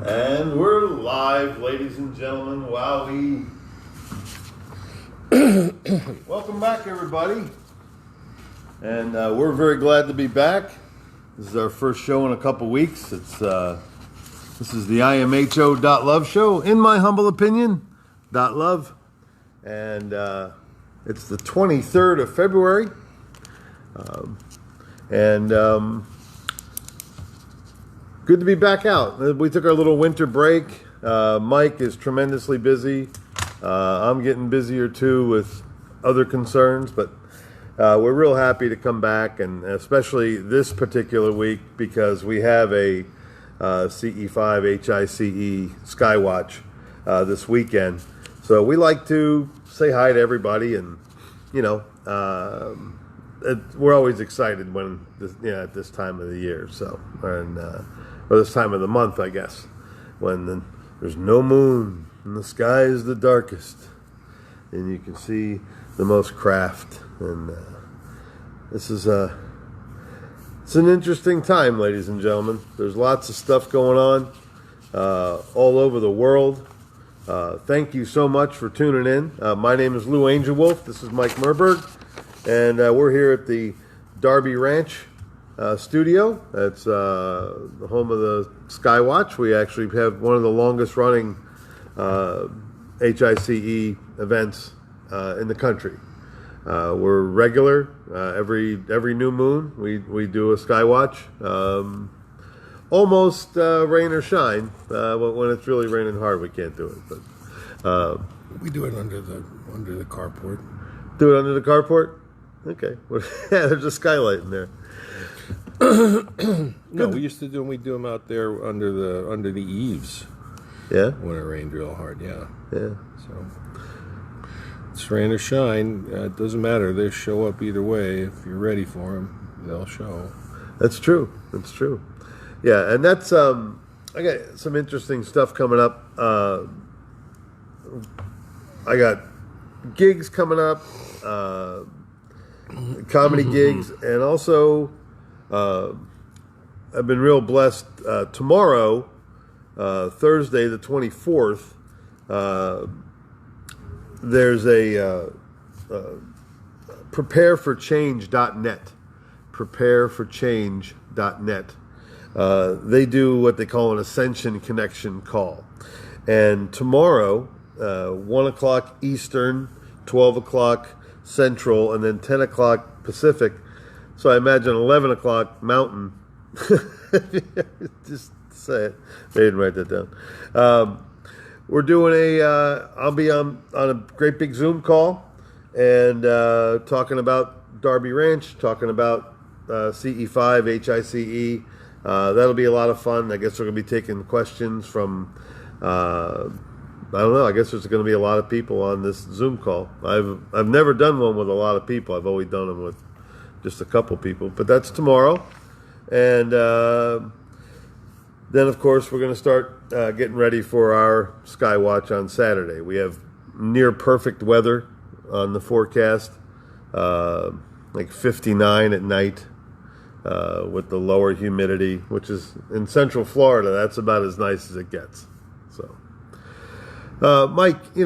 And we're live, ladies and gentlemen. Wowee. Welcome back, everybody. And we're very glad to be back. This is our first show in a couple weeks. This is the imho.love show, in my humble opinion, .love. And it's the 23rd of February. Good to be back out. We took our little winter break. Mike is tremendously busy. I'm getting busier too with other concerns, but we're real happy to come back, and especially this particular week because we have a CE5 HICE Skywatch this weekend. So we like to say hi to everybody, and we're always excited when at this time of the year. So or this time of the month, I guess, when there's no moon and the sky is the darkest, and you can see the most craft. And this is it's an interesting time, ladies and gentlemen. There's lots of stuff going on all over the world. Thank you so much for tuning in. My name is Angelwolf. This is Mike Murburg, and we're here at the Darby Ranch studio. That's the home of the Skywatch. We actually have one of the longest running HICE events in the country. We're regular every new moon. We do a Skywatch, almost rain or shine. When it's really raining hard, we can't do it. But we do it under the carport. Do it under the carport? Okay. Yeah, there's a skylight in there. No, we used to do them. We do them out there under the eaves. Yeah. When it rained real hard. Yeah. Yeah. So it's rain or shine. It doesn't matter. They show up either way. If you're ready for them, they'll show. That's true. That's true. Yeah, and that's I got some interesting stuff coming up. I got gigs coming up, comedy gigs, and also. I've been real blessed. Tomorrow, Thursday the 24th, there's a prepareforchange.net. Prepareforchange.net. They do what they call an Ascension Connection call. And tomorrow, 1 o'clock Eastern, 12 o'clock Central, and then 10 o'clock Pacific. So I imagine 11 o'clock Mountain. Just say it. They didn't write that down. We're doing I'll be on a great big Zoom call and talking about Darby Ranch, talking about CE5, HICE. That'll be a lot of fun. I guess we're going to be taking questions from, I don't know, I guess there's going to be a lot of people on this Zoom call. I've never done one with a lot of people. I've always done them with just a couple people, but that's tomorrow. And then, of course, we're going to start getting ready for our Skywatch on Saturday. We have near perfect weather on the forecast, like 59 at night with the lower humidity, which is in Central Florida. That's about as nice as it gets. So, Mike,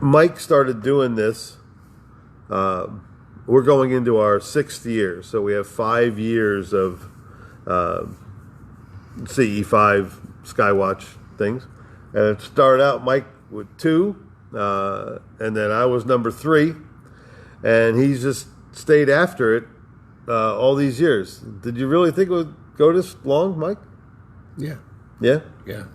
Mike started doing this. We're going into our 6th year, so we have 5 years of CE5 Skywatch things. And it started out, Mike, with 2, and then I was number 3, and he's just stayed after it all these years. Did you really think it would go this long, Mike? Yeah. Yeah? Yeah.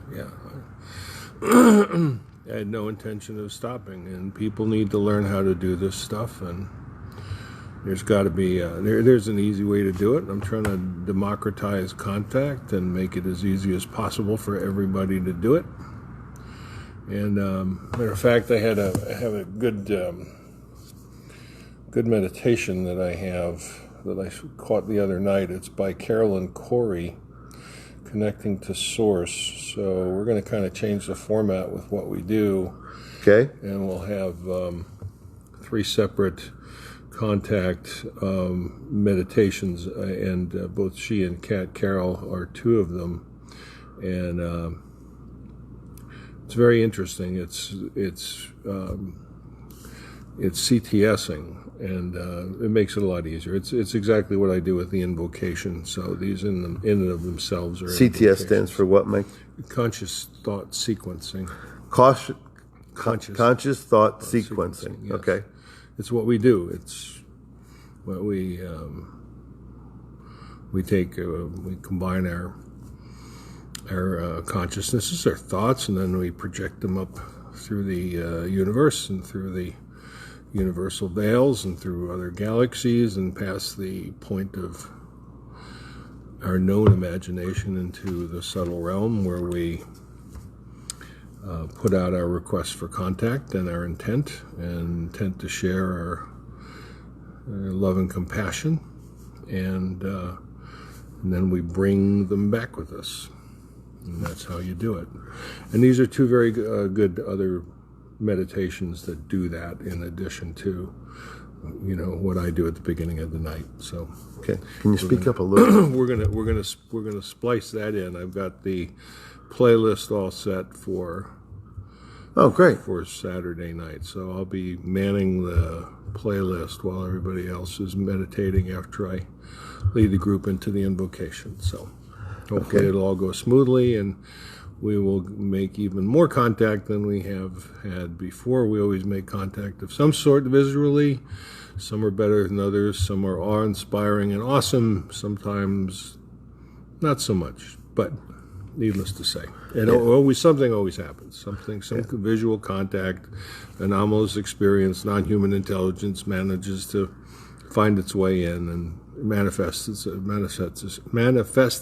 I had no intention of stopping, and people need to learn how to do this stuff, and there's got to be there's an easy way to do it. I'm trying to democratize contact and make it as easy as possible for everybody to do it. And matter of fact, I have a good meditation that I caught the other night. It's by Carolyn Corey, Connecting to Source. So we're going to kind of change the format with what we do. Okay. And we'll have 3 separate contact meditations, and both she and Kat Carroll are two of them, and it's very interesting. It's CTSing, and it makes it a lot easier. It's exactly what I do with the invocation. So these in and of themselves are CTS stands for what, Mike? Conscious thought sequencing. Conscious thought sequencing. Yes. Okay. It's what we do. It's what we take. We combine our consciousnesses, our thoughts, and then we project them up through the universe and through the universal veils and through other galaxies and past the point of our known imagination into the subtle realm, where we put out our request for contact and our intent to share our love and compassion, and then we bring them back with us, and that's how you do it. And these are two very good other meditations that do that, in addition to what I do at the beginning of the night. So okay, can you speak up a little? we're gonna splice that in. I've got the playlist all set for Saturday night, so I'll be manning the playlist while everybody else is meditating after I lead the group into the invocation. So hopefully it'll all go smoothly, and we will make even more contact than we have had before. We always make contact of some sort visually. Some are better than others. Some are awe-inspiring and awesome. Sometimes not so much, but needless to say. And something always happens. Some visual contact, anomalous experience, non-human intelligence manages to find its way in and manifest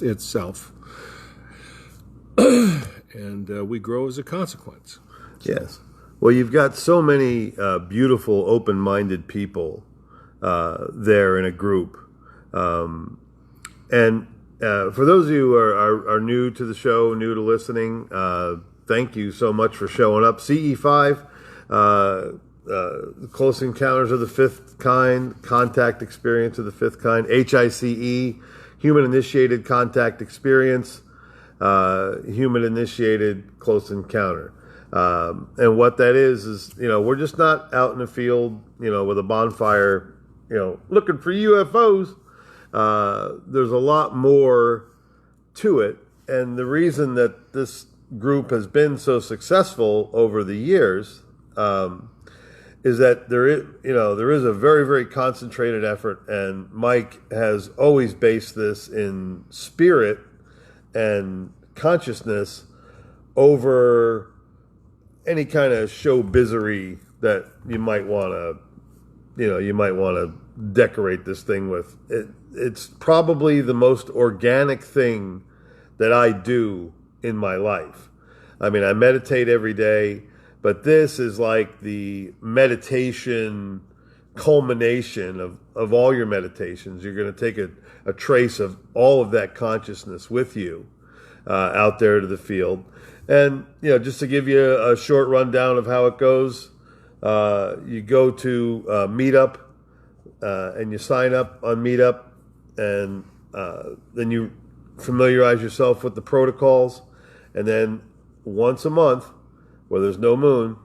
itself. And we grow as a consequence. Yes. Well, you've got so many beautiful, open-minded people there in a group. And for those of you who are new to the show, new to listening, thank you so much for showing up. CE5, Close Encounters of the Fifth Kind, Contact Experience of the Fifth Kind, HICE, Human Initiated Contact Experience, Human Initiated Close Encounter. And what that is, we're just not out in the field, with a bonfire, looking for UFOs. There's a lot more to it. And the reason that this group has been so successful over the years is that there is a very, very concentrated effort. And Mike has always based this in spirit and consciousness over any kind of showbizzery that you might want to decorate this thing with. It's probably the most organic thing that I do in my life. I mean, I meditate every day, but this is like the meditation culmination of all your meditations. You're going to take a trace of all of that consciousness with you out there to the field. And, just to give you a short rundown of how it goes, you go to Meetup, and you sign up on Meetup, and then you familiarize yourself with the protocols. And then once a month, where there's no moon,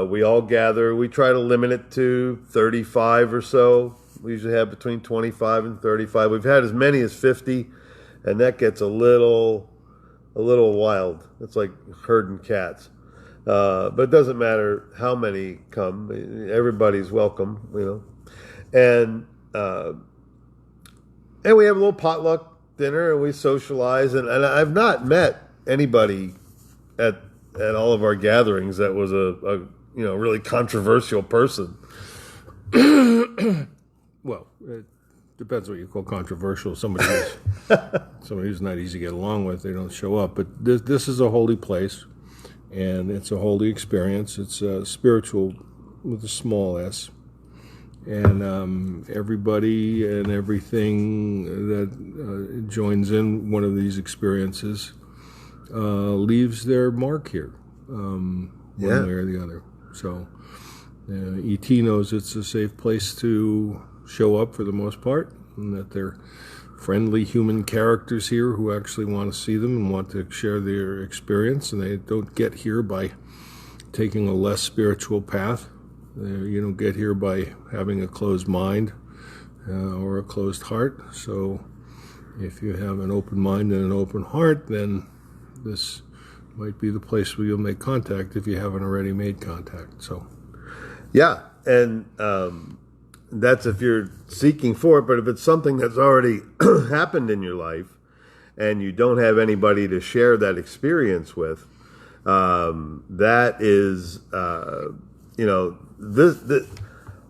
we all gather. We try to limit it to 35 or so. We usually have between 25 and 35. We've had as many as 50, and that gets a little wild. It's like herding cats. But it doesn't matter how many come. Everybody's welcome, And we have a little potluck dinner, and we socialize. And I've not met anybody at all of our gatherings that was a really controversial person. Well, it depends what you call controversial. Somebody who's not easy to get along with, they don't show up. But this is a holy place, and it's a holy experience. It's spiritual with a small s. And everybody and everything that joins in one of these experiences leaves their mark here, one way or the other. So ET knows it's a safe place to show up for the most part, and that they're friendly human characters here who actually want to see them and want to share their experience, and they don't get here by taking a less spiritual path. You don't get here by having a closed mind or a closed heart. So if you have an open mind and an open heart, then this might be the place where you'll make contact if you haven't already made contact. So, yeah, and that's if you're seeking for it. But if it's something that's already happened in your life and you don't have anybody to share that experience with, that is, this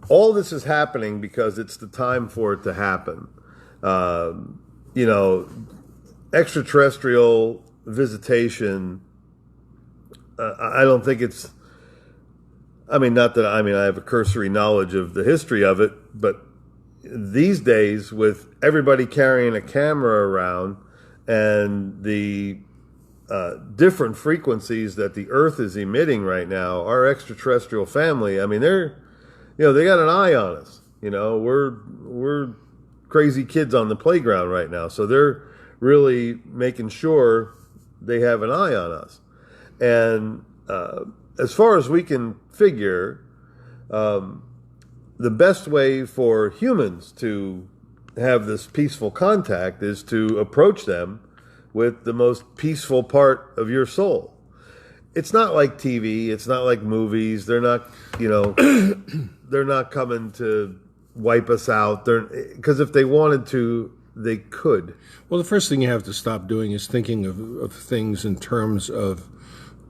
all this is happening because it's the time for it to happen. Extraterrestrial visitation. I don't think it's. I have a cursory knowledge of the history of it, but these days, with everybody carrying a camera around and the different frequencies that the Earth is emitting right now, our extraterrestrial family, they got an eye on us. We're crazy kids on the playground right now, so they're really making sure they have an eye on us. And as far as we can figure, the best way for humans to have this peaceful contact is to approach them with the most peaceful part of your soul. It's not like TV. It's not like movies. They're not, they're not coming to wipe us out. Because if they wanted to, they could. Well, the first thing you have to stop doing is thinking of things in terms of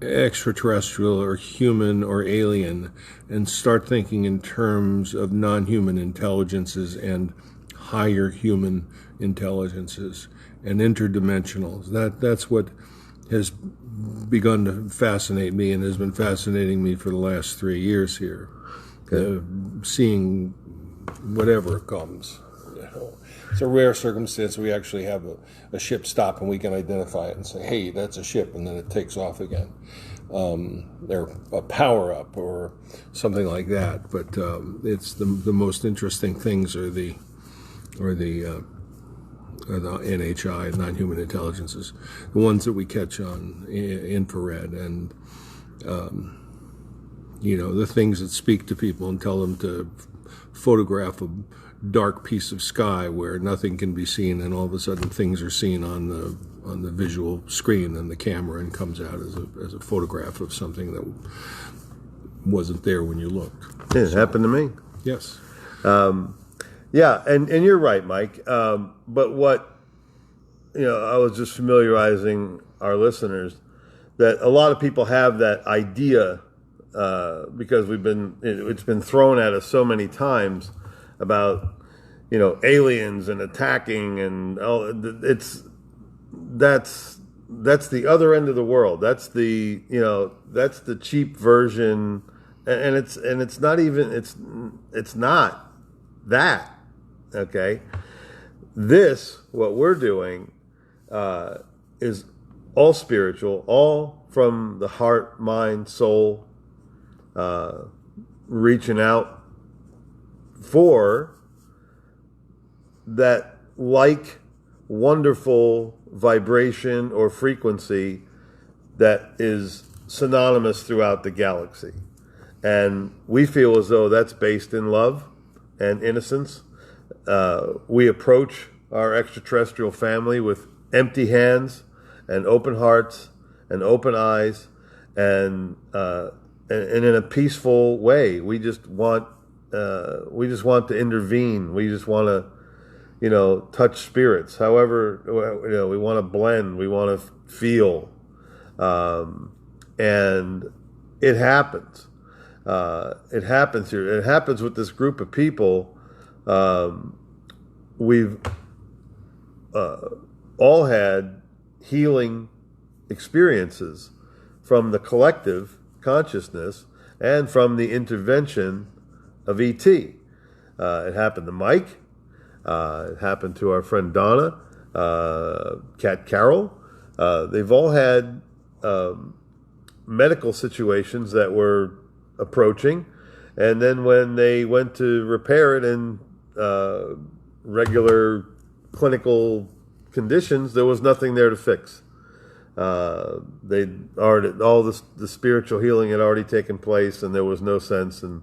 extraterrestrial or human or alien, and start thinking in terms of non-human intelligences and higher human intelligences and interdimensionals. That's what has begun to fascinate me and has been fascinating me for the last 3 years here. Seeing whatever comes. It's a rare circumstance we actually have a ship stop and we can identify it and say, hey, that's a ship, and then it takes off again. Or a power-up or something like that. But it's the most interesting things are the NHI, non-human intelligences, the ones that we catch on infrared, and the things that speak to people and tell them to photograph a dark piece of sky where nothing can be seen, and all of a sudden things are seen on the visual screen and the camera, and comes out as a photograph of something that wasn't there when you looked. It happened to me. Yes. Yeah, and you're right, Mike. But what, I was just familiarizing our listeners that a lot of people have that idea because it's been thrown at us so many times about, aliens and attacking, and that's the other end of the world. That's the cheap version, and it's not even it's not that. Okay, what we're doing is all spiritual, all from the heart, mind, soul, reaching out for that wonderful vibration or frequency that is synonymous throughout the galaxy. And we feel as though that's based in love and innocence. We approach our extraterrestrial family with empty hands and open hearts and open eyes, and in a peaceful way. We just want to intervene. We just want to, touch spirits. However, we want to blend. We want to feel, and it happens. It happens here. It happens with this group of people. We've all had healing experiences from the collective consciousness and from the intervention of ET. It happened to Mike. It happened to our friend Donna, Kat Carroll. They've all had medical situations that were approaching, and then when they went to repair it and regular clinical conditions, there was nothing there to fix. They already, all the spiritual healing had already taken place, and there was no sense in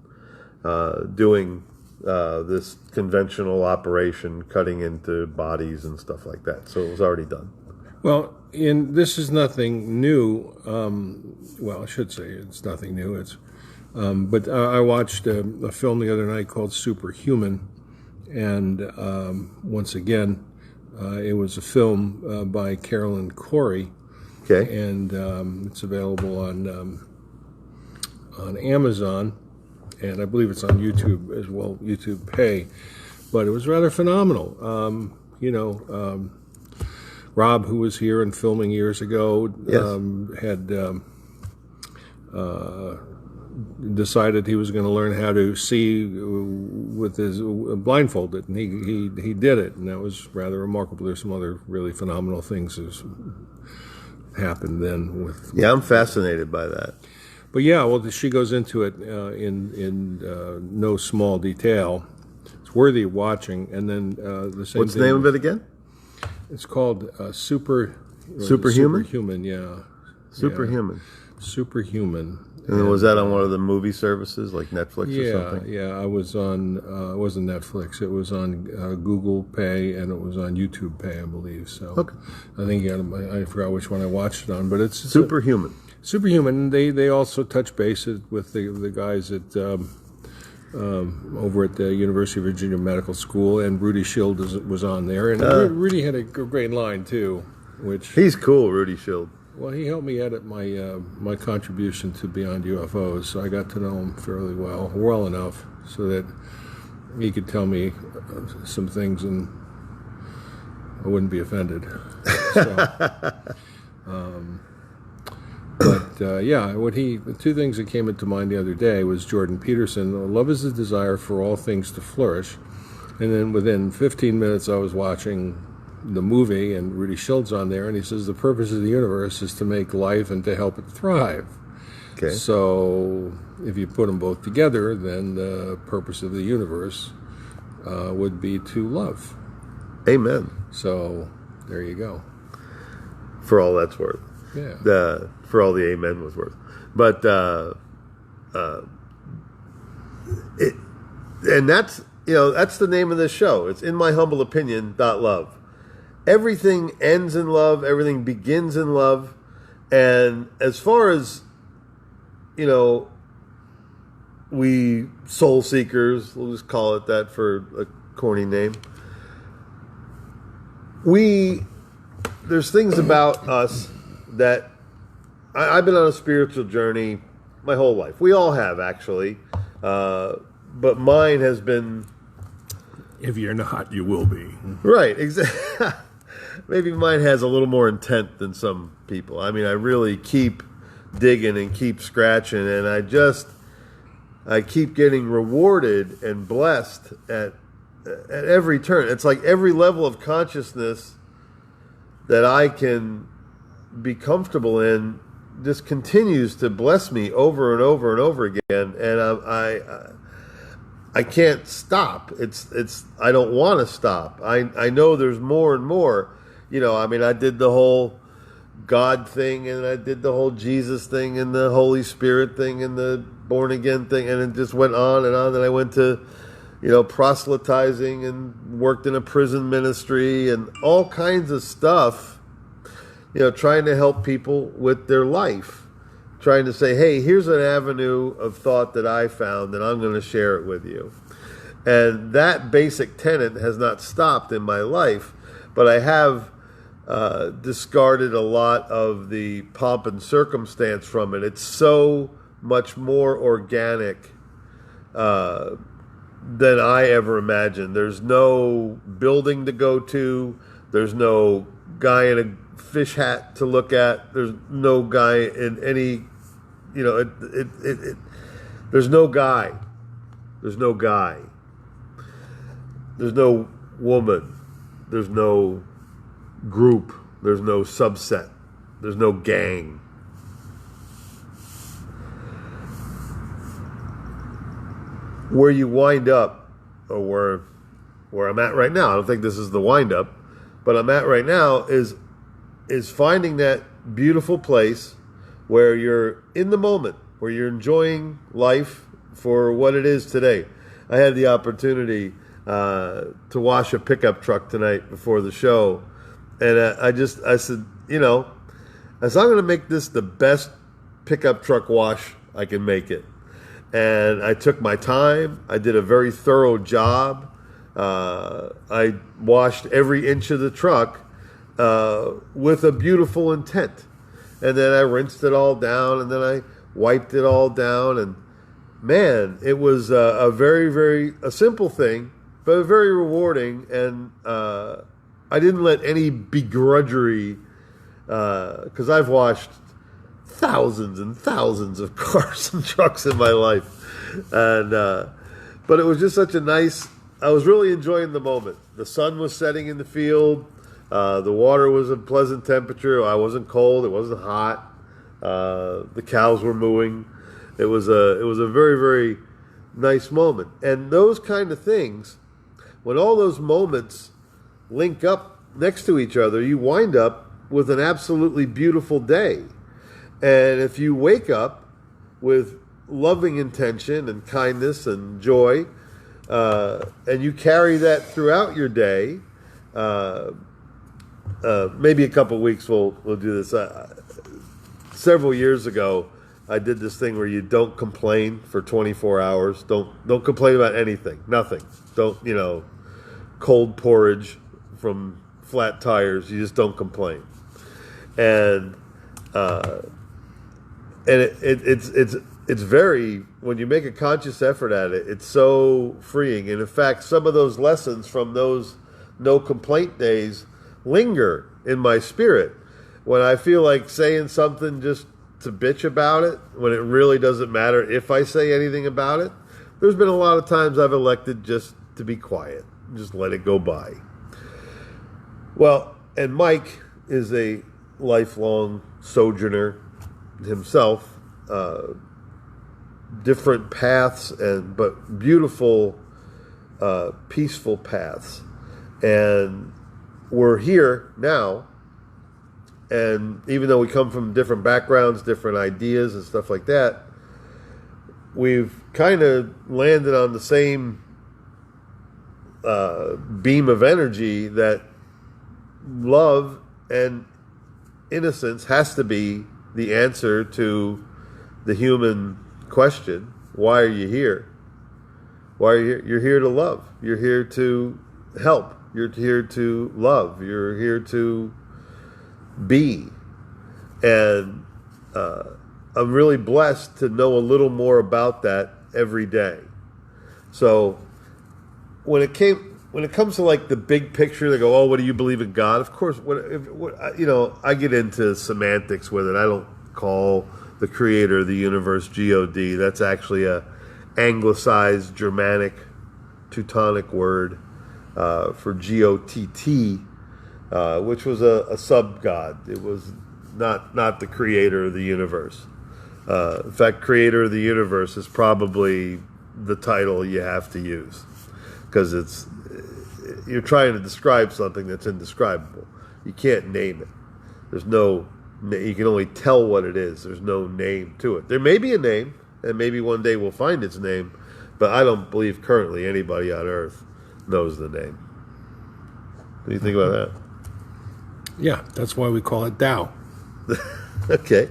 doing this conventional operation, cutting into bodies and stuff like that. So it was already done. Well, this is nothing new. Well, I should say it's nothing new. But I watched a film the other night called Superhuman, and once again, it was a film by Carolyn Corey. Okay. And it's available on Amazon, and I believe it's on YouTube as well, YouTube Pay. But it was rather phenomenal. Rob, who was here and filming years ago, Yes. had decided he was going to learn how to see with his blindfolded, and he did it, and that was rather remarkable. There's some other really phenomenal things that's happened then with. Yeah, I'm fascinated by that. But yeah, well, she goes into it in no small detail. It's worthy of watching. And then the same. What's the name of it again? It's called Superhuman? Superhuman, yeah. Superhuman. Yeah. Superhuman. And was that on one of the movie services like Netflix or something? Yeah. I was on. It wasn't Netflix. It was on Google Pay, and it was on YouTube Pay, I believe. So Okay. I think I forgot which one I watched it on, but it's Superhuman. Superhuman. They also touch base with the guys at over at the University of Virginia Medical School, and Rudy Schild was on there, and Rudy had a great line too, which He's cool, Rudy Schild. well, he helped me edit my contribution to Beyond UFOs, so I got to know him fairly well enough, so that he could tell me some things and I wouldn't be offended. So, the two things that came into mind the other day was Jordan Peterson. Love is the desire for all things to flourish, and then within 15 minutes I was watching the movie, and Rudy Schild's on there, and he says the purpose of the universe is to make life and to help it thrive. Okay. So if you put them both together, then the purpose of the universe would be to love. Amen. So there you go. For all that's worth. Yeah. For all the amen was worth. But and that's the name of this show. It's In My Humble Opinion .love. Everything ends in love, everything begins in love. And as far as we soul seekers, we'll just call it that for a corny name. There's things about us that I've been on a spiritual journey my whole life. We all have, actually. But mine has been... If you're not, you will be. Right, exactly. Maybe mine has a little more intent than some people. I mean, I really keep digging and keep scratching, and I keep getting rewarded and blessed at every turn. It's like every level of consciousness that I can be comfortable in just continues to bless me over and over and over again, and I can't stop. I don't want to stop. I know there's more and more. I mean, I did the whole God thing, and I did the whole Jesus thing, and the Holy Spirit thing, and the born again thing, and it just went on and on. And I went to, proselytizing and worked in a prison ministry and all kinds of stuff. Trying to help people with their life, trying to say, hey, here's an avenue of thought that I found, and I'm going to share it with you. And that basic tenet has not stopped in my life, but I have discarded a lot of the pomp and circumstance from it. It's so much more organic than I ever imagined. There's no building to go to. There's no guy in a fish hat to look at. There's no guy in any, there's no guy. There's no guy. There's no woman. There's no group. There's no subset. There's no gang. Where you wind up, or where where I'm at right now, I don't think this is the wind-up, but I'm at right now is finding that beautiful place where you're in the moment, where you're enjoying life for what it is today. I had the opportunity to wash a pickup truck tonight before the show, and I said, I'm going to make this the best pickup truck wash I can make it. And I took my time. I did a very thorough job. I washed every inch of the truck with a beautiful intent. And then I rinsed it all down, and then I wiped it all down. And man, it was a very, very a simple thing, but very rewarding. And I didn't let any begrudgery, because I've washed thousands and thousands of cars and trucks in my life, and but it was just such a nice. I was really enjoying the moment. The sun was setting in the field. The water was a pleasant temperature. I wasn't cold. It wasn't hot. The cows were mooing. It was a very, very nice moment. And those kind of things, when all those moments link up next to each other, you wind up with an absolutely beautiful day. And if you wake up with loving intention and kindness and joy, and you carry that throughout your day, maybe a couple of weeks we'll do this. Several years ago, I did this thing where you don't complain for 24 hours. Don't complain about anything. Nothing. Don't, cold porridge from flat tires. You just don't complain. And it's very, when you make a conscious effort at it, it's so freeing. And in fact, some of those lessons from those no complaint days linger in my spirit. When I feel like saying something just to bitch about it, when it really doesn't matter if I say anything about it, there's been a lot of times I've elected just to be quiet, just let it go by. Well, and Mike is a lifelong sojourner himself, different paths but beautiful, peaceful paths, and we're here now. And even though we come from different backgrounds, different ideas and stuff like that, we've kind of landed on the same beam of energy that love and innocence has to be the answer to the human question: why are you here? Why are you here? You're here to love. You're here to help. You're here to love. You're here to be. And I'm really blessed to know a little more about that every day. So when it comes to like the big picture, they go, "Oh, what do you believe in God?" Of course, I get into semantics with it. I don't call the creator of the universe God. That's actually a anglicized Germanic Teutonic word for Gott, which was a sub-god. It was not the creator of the universe. In fact, creator of the universe is probably the title you have to use, because you're trying to describe something that's indescribable. You can't name it. You can only tell what it is. There's no name to it. There may be a name, and maybe one day we'll find its name, but I don't believe currently anybody on Earth knows the name. What do you think about that? Yeah, that's why we call it Tao. Okay.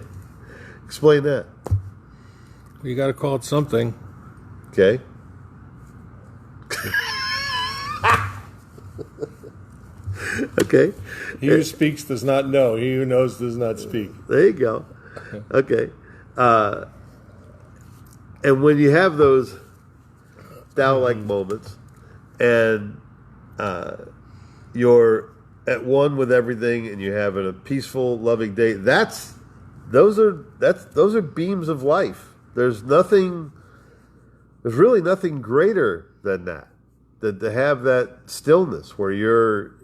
Explain that. You got to call it something. Okay. Okay. He who speaks does not know. He who knows does not speak. There you go. Okay. And when you have those Tao-like moments, and you're at one with everything, and you have a peaceful, loving day, those are beams of life. There's really nothing greater than that. To have that stillness where you're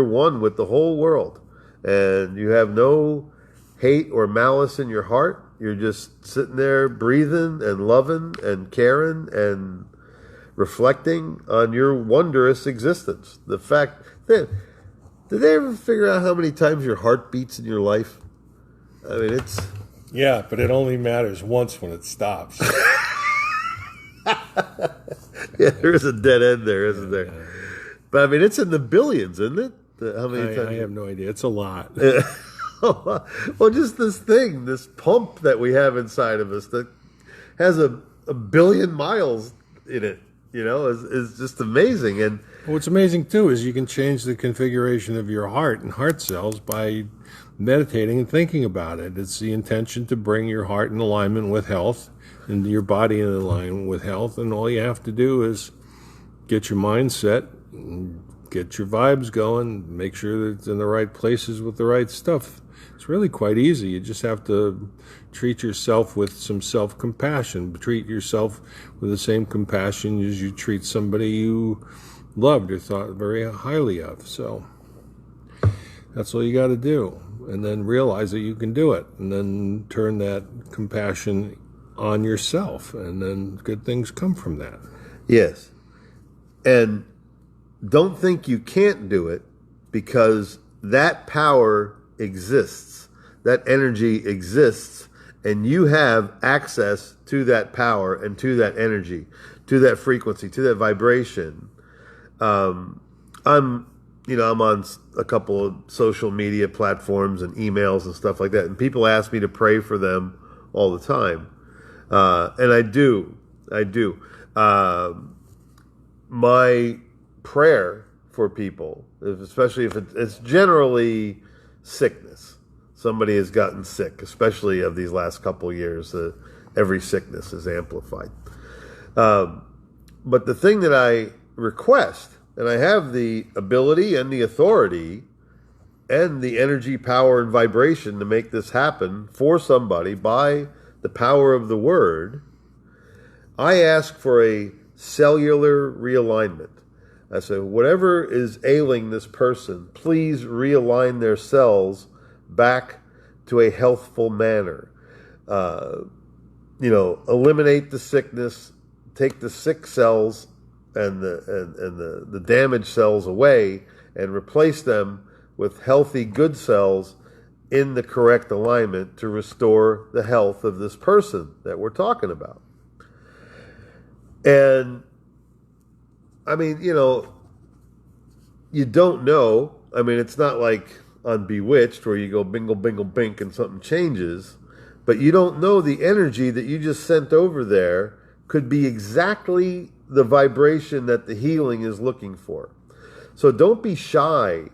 one with the whole world, and you have no hate or malice in your heart. You're just sitting there breathing and loving and caring and reflecting on your wondrous existence. The fact that, did they ever figure out how many times your heart beats in your life? I mean, it's... Yeah, but it only matters once when it stops. Yeah, there is a dead end there, isn't there? But I mean, it's in the billions, isn't it? How many times? I have no idea. It's a lot. Well, just this thing, this pump that we have inside of us that has a billion miles in it, is just amazing. And what's amazing, too, is you can change the configuration of your heart and heart cells by meditating and thinking about it. It's the intention to bring your heart in alignment with health and your body in alignment with health. And all you have to do is get your mind set, get your vibes going, make sure that it's in the right places with the right stuff. It's really quite easy. You just have to treat yourself with some self-compassion. Treat yourself with the same compassion as you treat somebody you loved or thought very highly of. So that's all you got to do. And then realize that you can do it. And then turn that compassion on yourself. And then good things come from that. yes. And don't think you can't do it, because that power exists. That energy exists. And you have access to that power and to that energy, to that frequency, to that vibration. I'm on a couple of social media platforms and emails and stuff like that, and people ask me to pray for them all the time, and I do. My prayer for people, especially if it's generally sickness. Somebody has gotten sick, especially of these last couple of years. Every sickness is amplified. But the thing that I request, and I have the ability and the authority and the energy, power, and vibration to make this happen for somebody by the power of the word, I ask for a cellular realignment. I say, whatever is ailing this person, please realign their cells back to a healthful manner. Eliminate the sickness, take the sick cells and the damaged cells away, and replace them with healthy, good cells in the correct alignment to restore the health of this person that we're talking about. And I mean, you don't know. I mean, it's not like on Bewitched where you go bingle, bingle, bink and something changes. But you don't know the energy that you just sent over there could be exactly the vibration that the healing is looking for. So don't be shy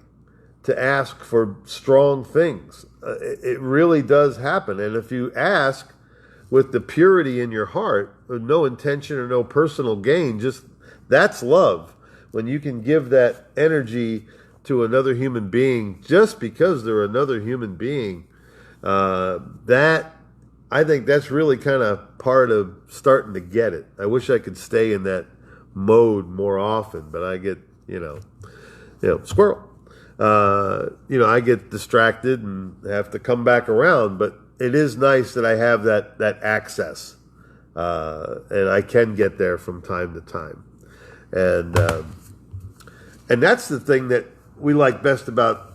to ask for strong things. It really does happen. And if you ask with the purity in your heart, with no intention or no personal gain, just that's love. When you can give that energy to another human being just because they're another human being, I think that's really kind of part of starting to get it. I wish I could stay in that mode more often, but I get, squirrel. I get distracted and have to come back around, but it is nice that I have that access, and I can get there from time to time. And that's the thing that we like best about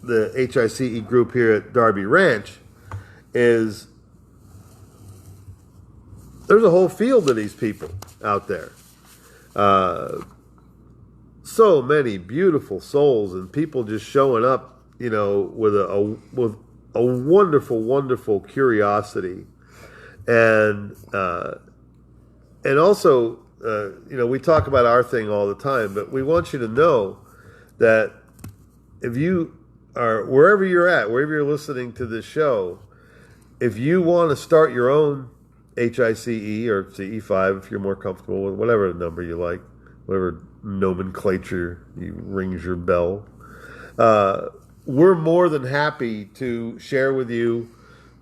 the HICE group here at Darby Ranch is there's a whole field of these people out there. So many beautiful souls and people just showing up, with a wonderful, wonderful curiosity. And also, we talk about our thing all the time, but we want you to know that if you are, wherever you're at, wherever you're listening to this show, if you want to start your own HICE or CE5, if you're more comfortable with whatever number you like, whatever nomenclature rings your bell, we're more than happy to share with you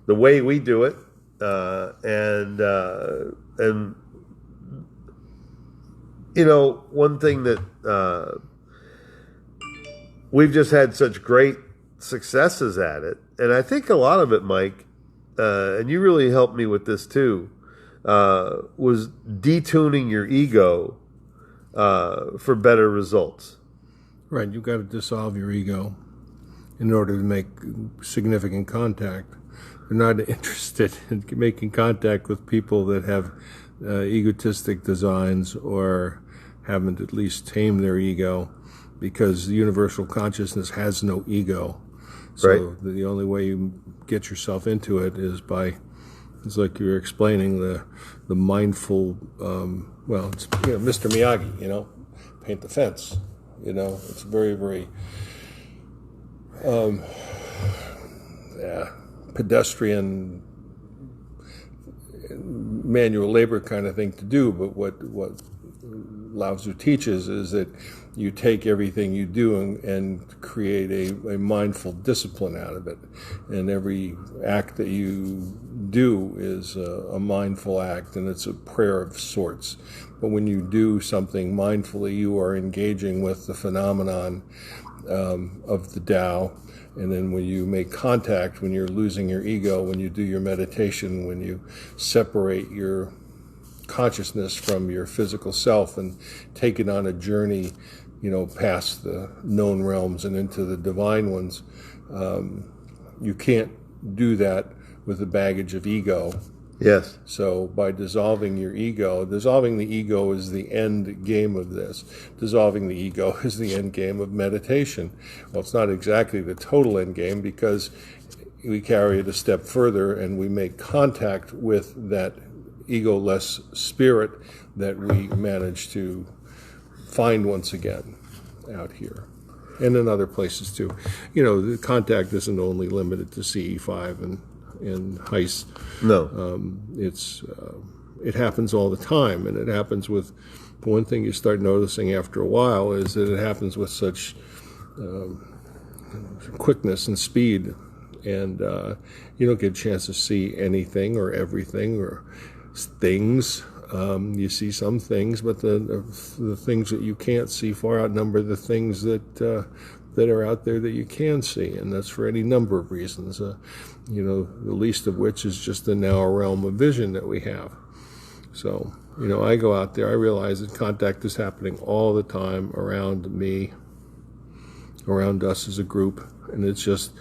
the way we do it, and one thing that we've just had such great successes at it, and I think a lot of it, Mike, and you really helped me with this too, was detuning your ego for better results. Right, you've got to dissolve your ego in order to make significant contact. They're not interested in making contact with people that have egotistic designs or haven't at least tamed their ego, because the universal consciousness has no ego. So Right. the only way you get yourself into it is by, it's like you were explaining, the mindful, it's Mr. Miyagi, paint the fence. It's very, very pedestrian, manual labor kind of thing to do. But what Lao Tzu teaches is that you take everything you do and create a mindful discipline out of it. And every act that you do is a mindful act, and it's a prayer of sorts. But when you do something mindfully, you are engaging with the phenomenon of the Tao. And then when you make contact, when you're losing your ego, when you do your meditation, when you separate your consciousness from your physical self and take it on a journey, past the known realms and into the divine ones, you can't do that with the baggage of ego. Yes. So by dissolving your ego, dissolving the ego is the end game of this. Dissolving the ego is the end game of meditation. Well, it's not exactly the total end game, because we carry it a step further and we make contact with that egoless spirit that we manage to find once again out here and in other places too. The contact isn't only limited to CE5 and Heist. No. It happens all the time, and it happens with, one thing you start noticing after a while is that it happens with such quickness and speed, and you don't get a chance to see anything or everything or things. You see some things, but the things that you can't see far outnumber the things that are out there that you can see, and that's for any number of reasons. The least of which is just the narrow realm of vision that we have. So, I go out there, I realize that contact is happening all the time around me, around us as a group, and it's just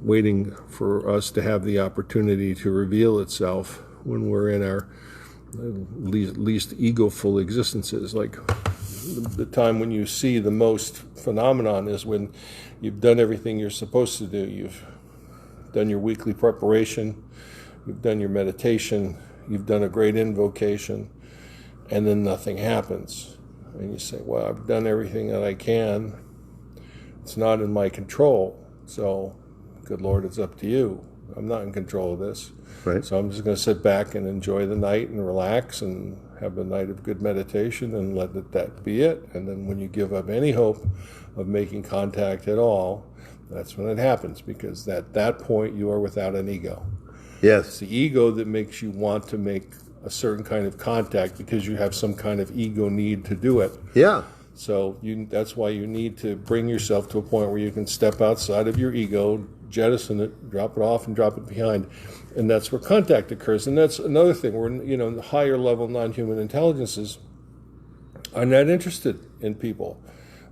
waiting for us to have the opportunity to reveal itself when we're in our least ego-full existences. Like the time when you see the most phenomenon is when you've done everything you're supposed to do. You've done your weekly preparation, you've done your meditation, you've done a great invocation, and then nothing happens. And you say, well, I've done everything that I can. It's not in my control. So, good Lord, it's up to you. I'm not in control of this. Right. So I'm just going to sit back and enjoy the night and relax and have a night of good meditation and let that be it. And then when you give up any hope of making contact at all, that's when it happens, because at that point you are without an ego. Yes. It's the ego that makes you want to make a certain kind of contact because you have some kind of ego need to do it. Yeah. So that's why you need to bring yourself to a point where you can step outside of your ego, jettison it, drop it off, and drop it behind. And that's where contact occurs. And that's another thing. We're, the higher level non-human intelligences are not interested in people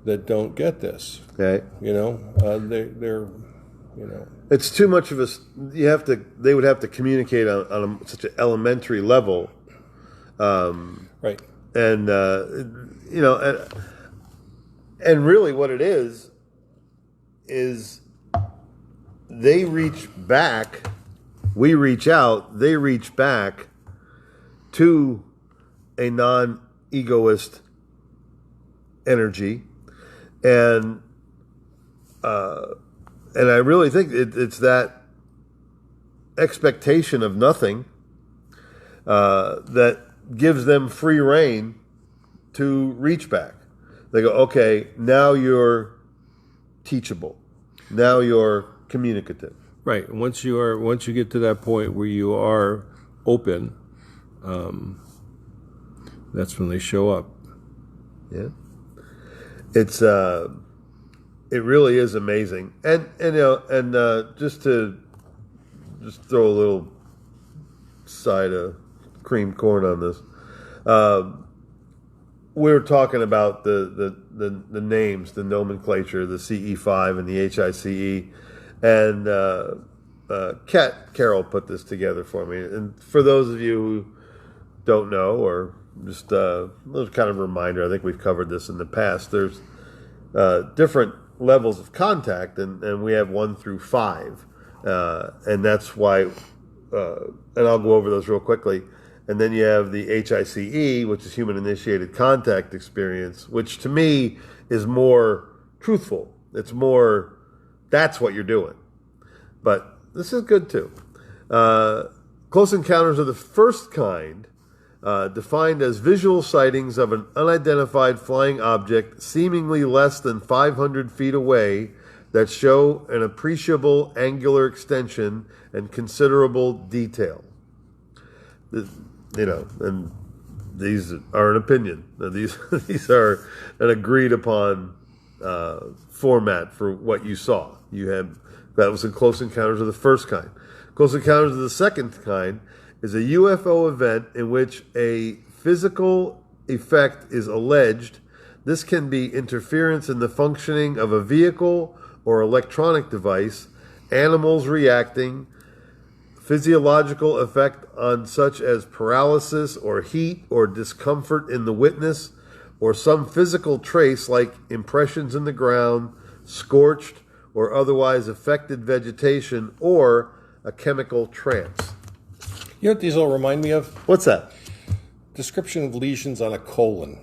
that don't get this. Okay. They're It's too much of a. They would have to communicate on such an elementary level. right. And and really what it is they reach back, we reach out, they reach back to a non-egoist energy, and I really think it's that expectation of nothing that gives them free rein to reach back. They go, okay, now you're teachable. Now you're communicative. Right. Once you get to that point where you are open, that's when they show up. Yeah. It's it really is amazing. And just to throw a little side of cream corn on this. we were talking about the names, the nomenclature, the CE5 and the HICE, and Carol put this together for me. And for those of you who don't know, or just a little kind of reminder, I think we've covered this in the past. There's different levels of contact, and we have 1 through 5, and that's why. And I'll go over those real quickly. And then you have the HICE, which is human initiated contact experience, which to me is more truthful. It's more, that's what you're doing. But this is good too. Close encounters of the first kind, defined as visual sightings of an unidentified flying object seemingly less than 500 feet away that show an appreciable angular extension and considerable detail. And these are an opinion. These are an agreed upon format for what you saw. That was in Close Encounters of the first kind. Close Encounters of the second kind is a UFO event in which a physical effect is alleged. This can be interference in the functioning of a vehicle or electronic device, animals reacting, physiological effect on such as paralysis or heat or discomfort in the witness, or some physical trace like impressions in the ground, scorched or otherwise affected vegetation, or a chemical trance. You know what these all remind me of? What's that? Description of lesions on a colon.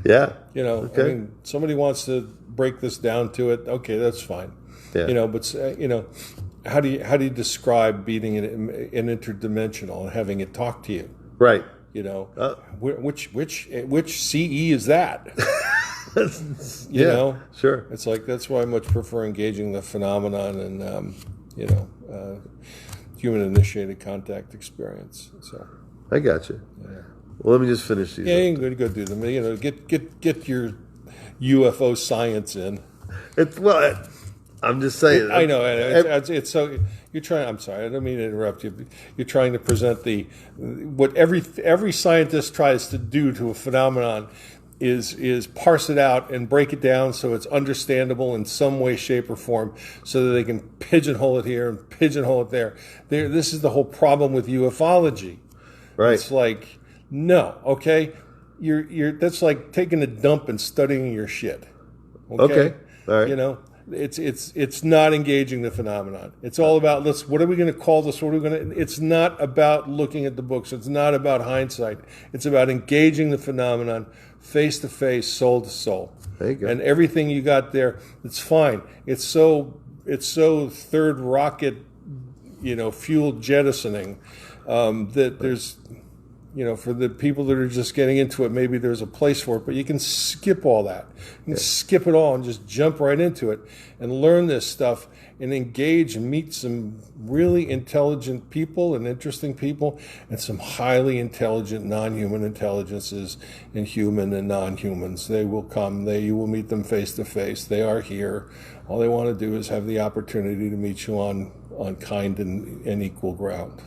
Yeah. Okay. I mean, somebody wants to break this down to it. Okay, that's fine. Yeah. But how do you describe being an interdimensional and having it talk to you? Right. Which CE is that? Sure. It's like, that's why I much prefer engaging the phenomenon and human initiated contact experience. So I got you. yeah. Well, let me just finish these. Yeah, you can go do them. Get your UFO science in. I'm just saying. I know. It's so you're trying. I'm sorry. I don't mean to interrupt you. You're trying to present what every scientist tries to do to a phenomenon is parse it out and break it down so it's understandable in some way, shape, or form, so that they can pigeonhole it here and pigeonhole it there. This is the whole problem with ufology. Right. It's like, no, okay, you're that's like taking a dump and studying your shit. Okay. All right. It's not engaging the phenomenon. It's all about, what are we going to call this? It's not about looking at the books. It's not about hindsight. It's about engaging the phenomenon face to face, soul to soul. There you go. And everything you got there, it's fine. It's so third rocket, fuel jettisoning, that there's, for the people that are just getting into it, maybe there's a place for it, but you can skip all that. You can skip it all and just jump right into it and learn this stuff and engage and meet some really intelligent people and interesting people and some highly intelligent non-human intelligences and human and non-humans. They will come. You will meet them face to face. They are here. All they want to do is have the opportunity to meet you on kind and equal ground.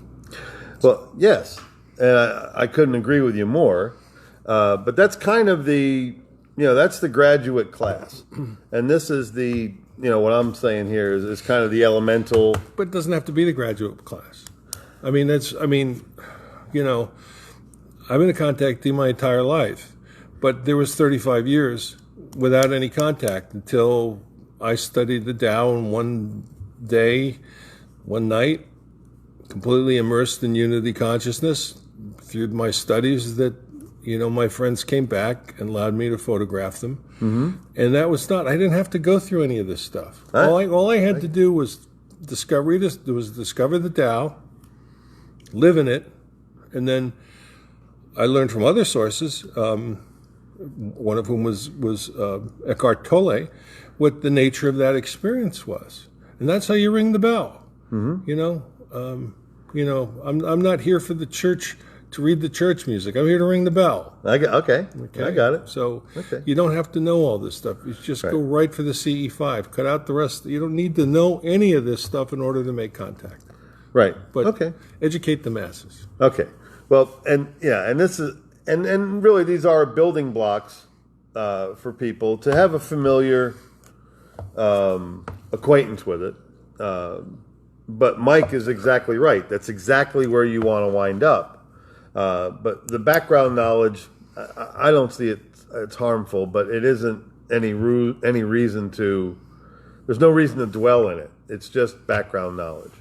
Well, yes. And I couldn't agree with you more. But that's kind of that's the graduate class. And this is what I'm saying here is kind of the elemental. But it doesn't have to be the graduate class. I've been in contact team my entire life. But there was 35 years without any contact until I studied the Tao in one day, one night, completely immersed in unity consciousness. Through my studies that, my friends came back and allowed me to photograph them. Mm-hmm. And that was I didn't have to go through any of this stuff. All I had to do was discover the Tao, live in it, and then I learned from other sources, one of whom was Eckhart Tolle, what the nature of that experience was. And that's how you ring the bell. Mm-hmm. I'm not here for the church to read the church music. I'm here to ring the bell. Okay. I got it. So you don't have to know all this stuff. You just go right for the CE5. Cut out the rest. You don't need to know any of this stuff in order to make contact. Right. But educate the masses. Okay. Well, and this is, and really these are building blocks for people to have a familiar acquaintance with it. But Mike is exactly right. That's exactly where you want to wind up. But the background knowledge, I don't see it's harmful, but it isn't any reason to. There's no reason to dwell in it. It's just background knowledge.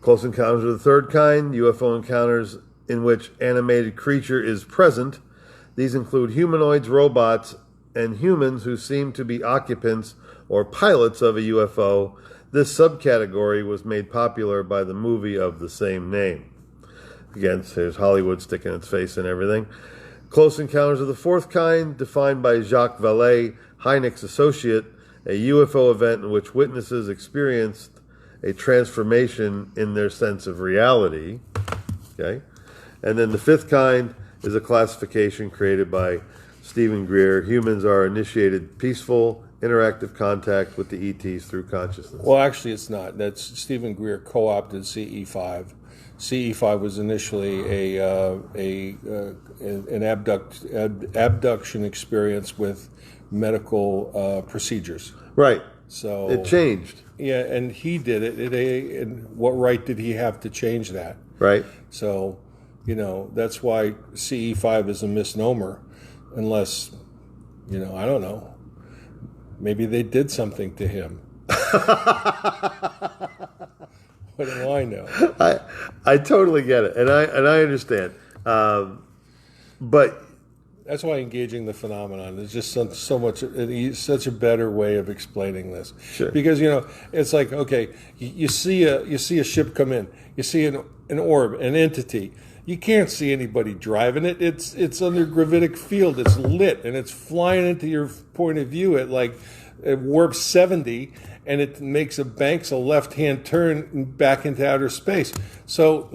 Close Encounters of the Third Kind, UFO encounters in which animated creature is present. These include humanoids, robots, and humans who seem to be occupants or pilots of a UFO. This subcategory was made popular by the movie of the same name. Again, there's Hollywood sticking its face in everything. Close Encounters of the Fourth Kind, defined by Jacques Vallée, Hynek's associate, a UFO event in which witnesses experienced a transformation in their sense of reality. Okay, and then the fifth kind is a classification created by Stephen Greer. Humans are initiated peaceful, interactive contact with the ETs through consciousness. Well, actually, it's not. That's Stephen Greer co-opted CE5. CE5 was initially an abduction experience with medical procedures. Right. So it changed. Yeah, and he did it. And what right did he have to change that? Right. So, that's why CE5 is a misnomer, unless, I don't know. Maybe they did something to him. What do I know? I totally get it, and I understand. But that's why engaging the phenomenon is just such a better way of explaining this. Sure. Because it's like, okay, you see a ship come in, you see an orb, an entity. You can't see anybody driving it. It's under gravitic field. It's lit and it's flying into your point of view at warp 70, and it makes a left-hand turn back into outer space. So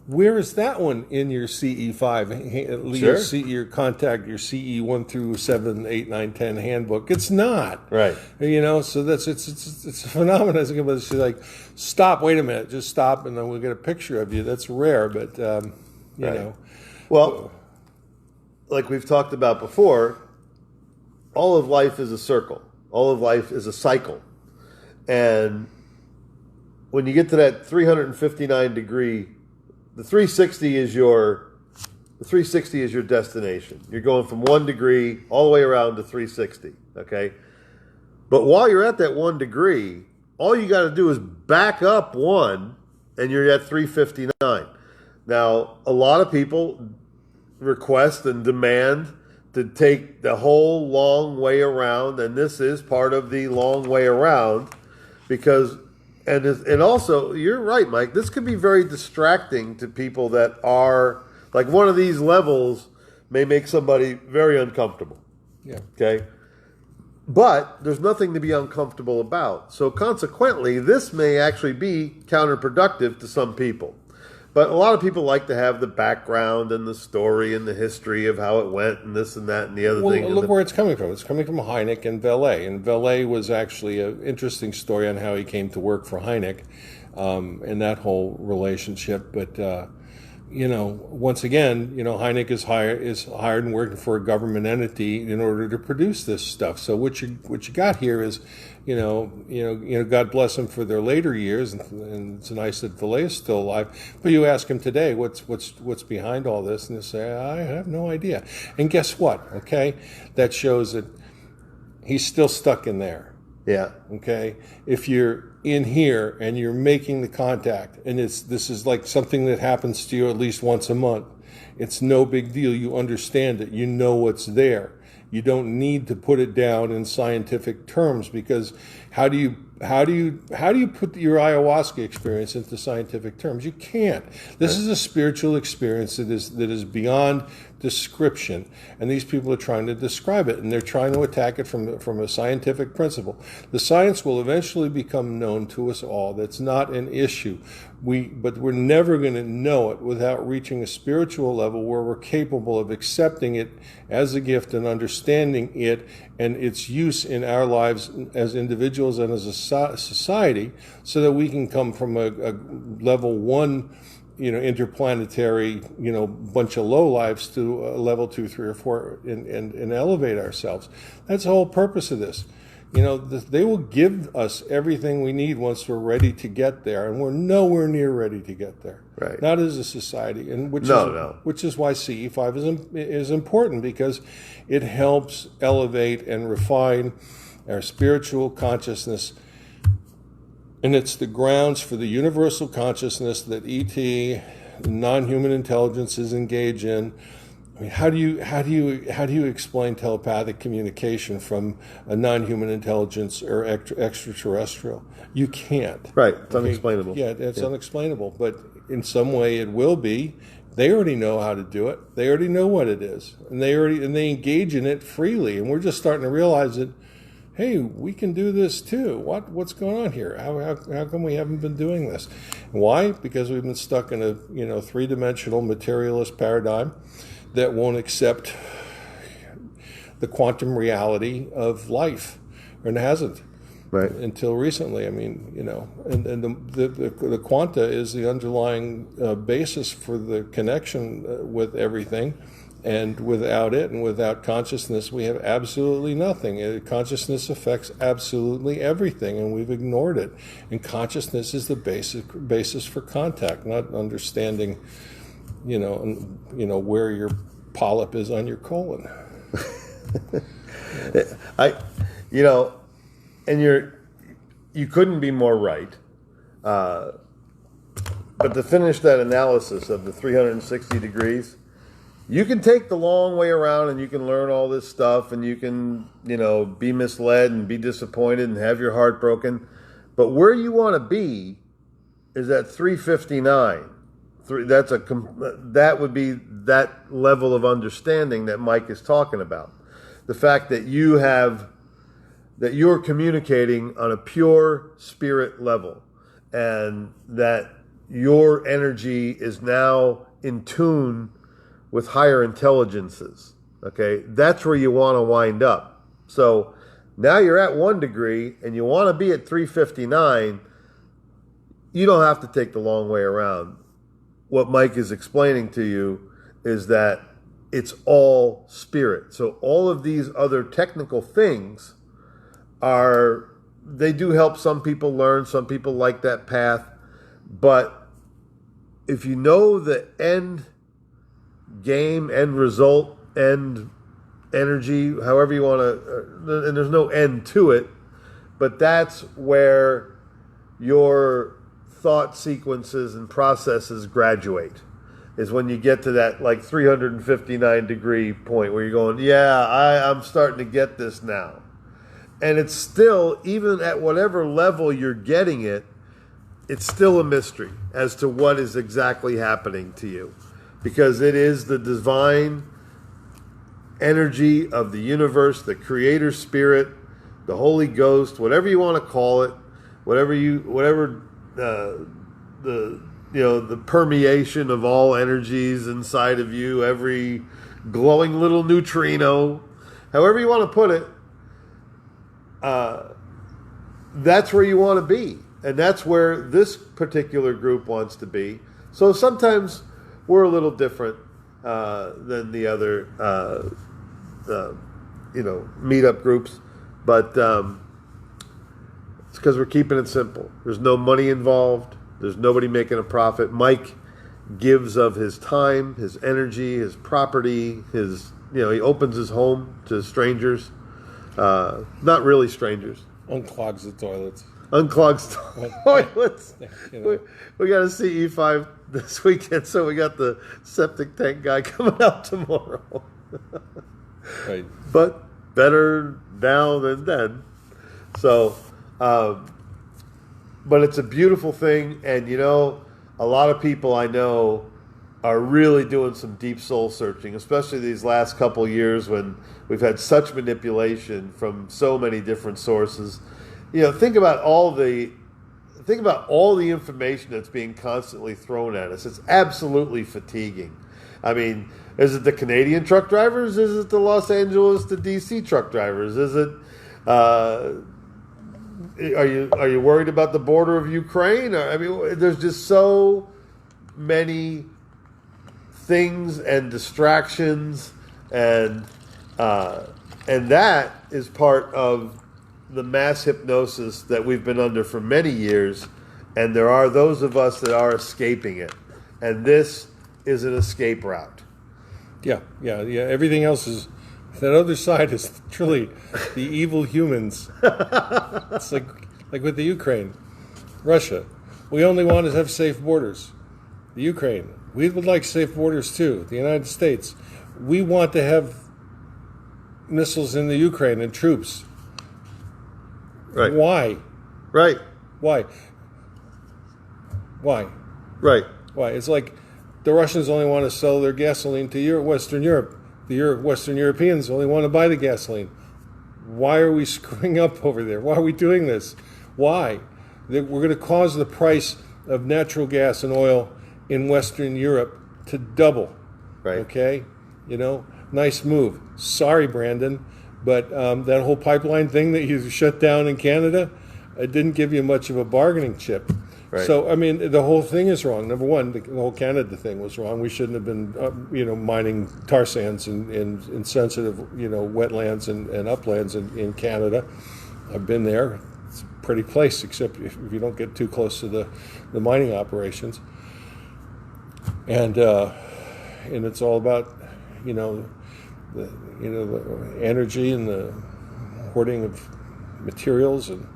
where is that one in your CE5? Sure. Your contact, your CE 1 through 7, 8, 9, 10 handbook. It's not. Right. So it's a phenomenon. It's like, stop, wait a minute, just stop, and then we'll get a picture of you. That's rare, but, you know. Well, like we've talked about before, all of life is a circle. All of life is a cycle. And when you get to that 359 degree, the 360 is your destination. You're going from 1 degree all the way around to 360, okay? But while you're at that 1 degree, all you got to do is back up 1 and you're at 359. Now, a lot of people request and demand to take the whole long way around, and this is part of the long way around because and also, you're right, Mike, this could be very distracting to people that are, like one of these levels may make somebody very uncomfortable. Yeah. Okay? But there's nothing to be uncomfortable about. So consequently, this may actually be counterproductive to some people. But a lot of people like to have the background and the story and the history of how it went and this and that and the other thing. Well, look where it's coming from. It's coming from Hynek and Vallée. And Vallée was actually an interesting story on how he came to work for Hynek and that whole relationship. But, once again, Hynek is hired and working for a government entity in order to produce this stuff. So what you got here is, God bless them for their later years, and it's nice that Vallée is still alive. But you ask him today, what's behind all this, and they say, I have no idea. And guess what? Okay, that shows that he's still stuck in there. Yeah. Okay. If you're in here and you're making the contact, and this is like something that happens to you at least once a month, it's no big deal. You understand it. You know what's there. You don't need to put it down in scientific terms, because how do you put your ayahuasca experience into scientific terms? You can't. This is a spiritual experience that is beyond description, and these people are trying to describe it, and they're trying to attack it from a scientific principle. The science will eventually become known to us all. That's not an issue. But we're never going to know it without reaching a spiritual level where we're capable of accepting it as a gift and understanding it and its use in our lives as individuals and as a society, so that we can come from a level 1 interplanetary, bunch of lowlifes to level 2, 3, or 4 and elevate ourselves. That's the whole purpose of this. They will give us everything we need once we're ready to get there, and we're nowhere near ready to get there. Right. Not as a society, and which is why CE5 is important, because it helps elevate and refine our spiritual consciousness, and it's the grounds for the universal consciousness that ET, non-human intelligences, engage in. I mean, how do you explain telepathic communication from a non-human intelligence or extraterrestrial? You can't. Right. It's unexplainable. Yeah, it's unexplainable. But in some way, it will be. They already know how to do it. They already know what it is, and they engage in it freely. And we're just starting to realize that, hey, we can do this too. What's going on here? How come we haven't been doing this? Why? Because we've been stuck in a three-dimensional materialist paradigm that won't accept the quantum reality of life, and hasn't until recently. I mean, and the quanta is the underlying basis for the connection with everything, and without it and without consciousness, we have absolutely nothing. Consciousness affects absolutely everything, and we've ignored it. And consciousness is the basis for contact, not understanding where your polyp is on your colon. And you couldn't be more right. But to finish that analysis of the 360 degrees, you can take the long way around and you can learn all this stuff, and you can, be misled and be disappointed and have your heart broken. But where you want to be is at 359. That would be that level of understanding that Mike is talking about. The fact that you're communicating on a pure spirit level, and that your energy is now in tune with higher intelligences. Okay, that's where you want to wind up. So now you're at 1 degree and you want to be at 359. You don't have to take the long way around. What Mike is explaining to you is that it's all spirit. So all of these other technical things they do help some people learn. Some people like that path. But if you know the end game, end result, end energy, however you want to, and there's no end to it, but that's where your thought sequences and processes graduate, is when you get to that 359 degree point where you're going, I'm starting to get this now. And it's still, even at whatever level you're getting it, it's still a mystery as to what is exactly happening to you, because it is the divine energy of the universe, the creator spirit, the Holy Ghost, whatever you want to call it, the permeation of all energies inside of you, every glowing little neutrino, however you want to put it, that's where you want to be. And that's where this particular group wants to be. So sometimes we're a little different than the other, meetup groups. But it's because we're keeping it simple. There's no money involved. There's nobody making a profit. Mike gives of his time, his energy, his property, he opens his home to strangers. Not really strangers. Unclogs the toilets. Unclogs toilets. We got a CE5 this weekend, so we got the septic tank guy coming out tomorrow. Right. But better now than then. So, but it's a beautiful thing, and a lot of people I know are really doing some deep soul searching, especially these last couple years when we've had such manipulation from so many different sources. Think about all the information that's being constantly thrown at us. It's absolutely fatiguing. I mean, is it the Canadian truck drivers? Is it the Los Angeles to DC truck drivers? Is it? Are you worried about the border of Ukraine? There's just so many things and distractions, and that is part of the mass hypnosis that we've been under for many years, and there are those of us that are escaping it, and this is an escape route. Yeah. Everything else is, that other side is truly the evil humans. It's like with the Ukraine, Russia. We only want to have safe borders. The Ukraine, we would like safe borders too. The United States, we want to have missiles in the Ukraine and troops. Right. Why? Right. Why? Right. Why? It's like the Russians only want to sell their gasoline to Western Europe. The Western Europeans only want to buy the gasoline. Why are we screwing up over there? Why are we doing this? Why? We're going to cause the price of natural gas and oil in Western Europe to double. Right. Okay? Nice move. Sorry, Brandon, but that whole pipeline thing that you shut down in Canada, it didn't give you much of a bargaining chip. Right. So, I mean, the whole thing is wrong. Number one, the whole Canada thing was wrong. We shouldn't have been, mining tar sands in sensitive, wetlands and uplands in Canada. I've been there. It's a pretty place, except if you don't get too close to the mining operations. And it's all about, the energy and the hoarding of materials and,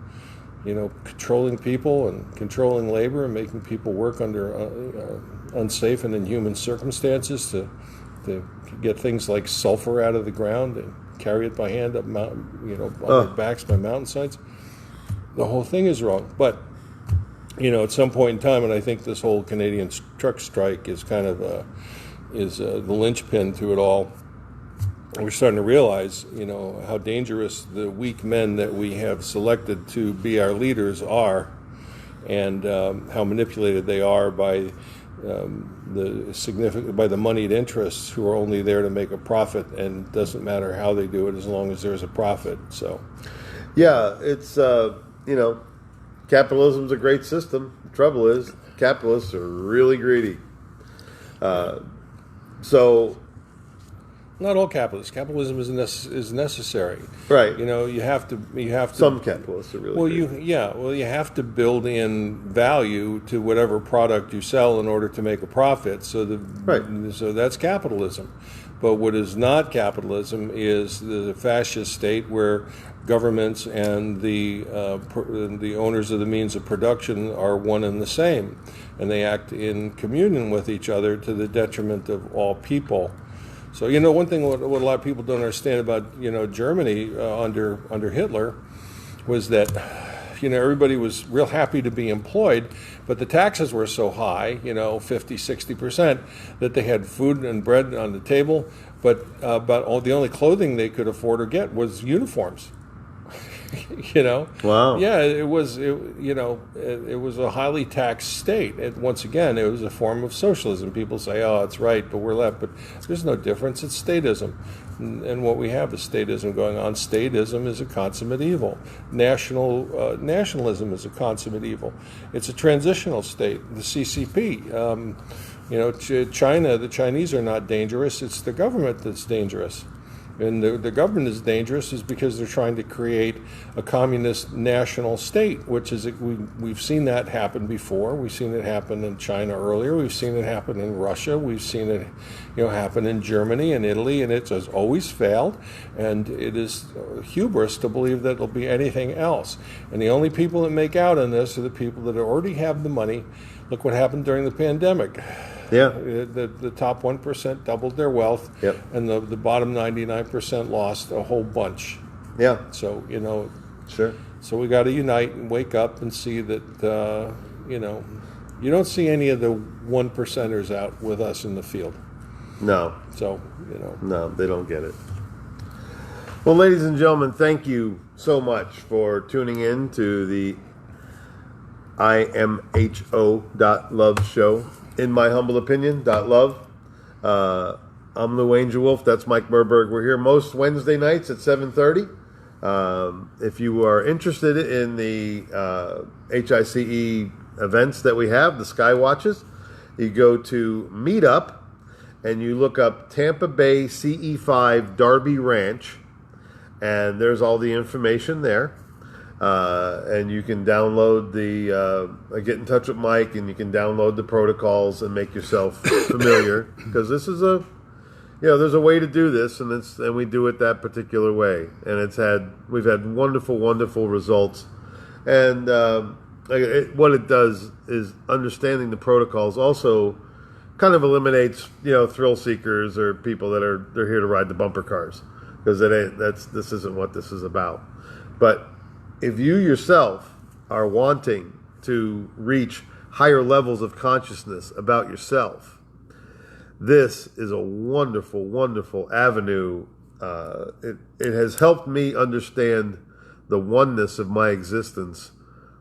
controlling people and controlling labor and making people work under unsafe and inhuman circumstances to get things like sulfur out of the ground and carry it by hand up mountain, on their backs by mountainsides. The whole thing is wrong. But, at some point in time, and I think this whole Canadian truck strike is kind of the linchpin to it all. We're starting to realize, how dangerous the weak men that we have selected to be our leaders are, and how manipulated they are by the moneyed interests who are only there to make a profit, and it doesn't matter how they do it as long as there's a profit. So, yeah, it's capitalism's a great system. The trouble is, capitalists are really greedy. So. Not all capitalists. Capitalism is necessary. Right. You have to. Some capitalists are really. You have to build in value to whatever product you sell in order to make a profit. So that's capitalism. But what is not capitalism is the fascist state where governments and the owners of the means of production are one and the same, and they act in communion with each other to the detriment of all people. So, one thing what a lot of people don't understand about, Germany under Hitler was that, everybody was real happy to be employed, but the taxes were so high, 50, 60%, that they had food and bread on the table, but the only clothing they could afford or get was uniforms. Wow. Yeah, it was a highly taxed state. Once again, it was a form of socialism. People say, "Oh, it's right," but we're left. But there's no difference. It's statism, and what we have is statism going on. Statism is a consummate evil. Nationalism is a consummate evil. It's a transitional state. The CCP. China. The Chinese are not dangerous. It's the government that's dangerous. And the government is dangerous is because they're trying to create a communist national state, which is we've seen that happen before. We've seen it happen in China earlier. We've seen it happen in Russia. We've seen it, happen in Germany and Italy, and it has always failed. And it is hubris to believe that it'll be anything else. And the only people that make out in this are the people that already have the money. Look what happened during the pandemic. Yeah. The top 1% doubled their wealth, yep. And the bottom 99% lost a whole bunch. Yeah. So, Sure. So we got to unite and wake up and see that, you don't see any of the 1%ers out with us in the field. No. So, No, they don't get it. Well, ladies and gentlemen, thank you so much for tuning in to the imho.love show. In my humble opinion, .love. I'm Lou Angelwolf. That's Mike Murburg. We're here most Wednesday nights at 7:30. If you are interested in the HICE events that we have, the Sky Watches, you go to Meetup, and you look up Tampa Bay CE5 Darby Ranch, and there's all the information there. And you can download get in touch with Mike, and you can download the protocols and make yourself familiar, because this is there's a way to do this, and we do it that particular way, and we've had wonderful, wonderful results, and what it does is understanding the protocols also kind of eliminates thrill seekers or people they're here to ride the bumper cars, because this isn't what this is about. But if you yourself are wanting to reach higher levels of consciousness about yourself, this is a wonderful, wonderful avenue. It has helped me understand the oneness of my existence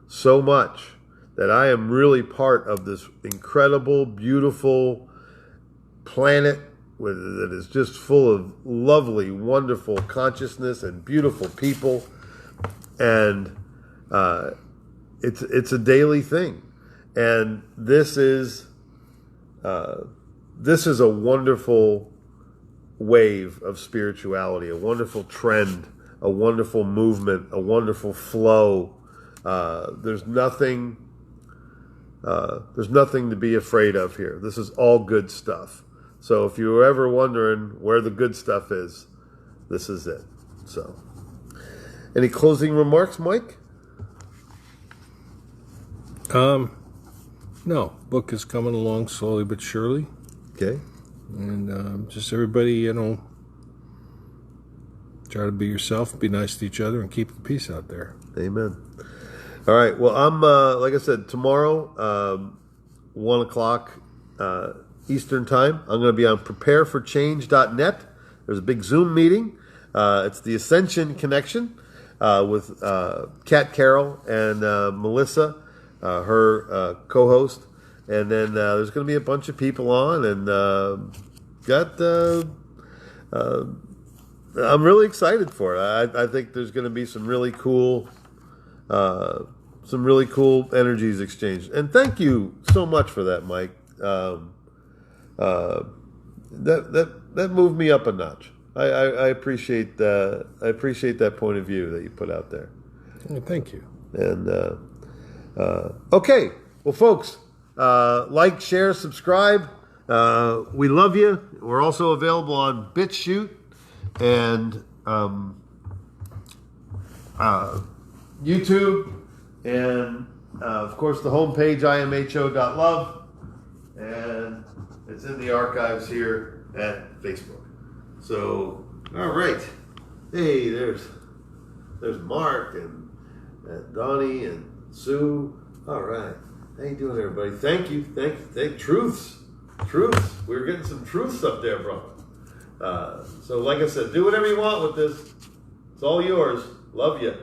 so much that I am really part of this incredible, beautiful planet that is just full of lovely, wonderful consciousness and beautiful people. And it's a daily thing, and this is a wonderful wave of spirituality, a wonderful trend, a wonderful movement, a wonderful flow. There's nothing to be afraid of here. This is all good stuff. So if you were ever wondering where the good stuff is, this is it. So. Any closing remarks, Mike? No. Book is coming along slowly but surely. Okay. And just everybody, try to be yourself, be nice to each other, and keep the peace out there. Amen. All right. Well, I'm like I said, tomorrow, 1 o'clock Eastern time. I'm going to be on prepareforchange.net. There's a big Zoom meeting. It's the Ascension Connection. With Kat Carroll and Melissa, her co-host, and then there's going to be a bunch of people on, and I'm really excited for it. I think there's going to be some really cool energies exchanged, and thank you so much for that, Mike. That moved me up a notch. I appreciate that point of view that you put out there. Thank you. And okay, well, folks, like, share, subscribe. We love you. We're also available on BitChute and YouTube, and of course the homepage imho.love, and it's in the archives here at Facebook. So, all right. Hey, there's Mark and Donnie and Sue. All right. How you doing, everybody? Thank you. Truths. We're getting some truths up there, bro. So, like I said, do whatever you want with this. It's all yours. Love you.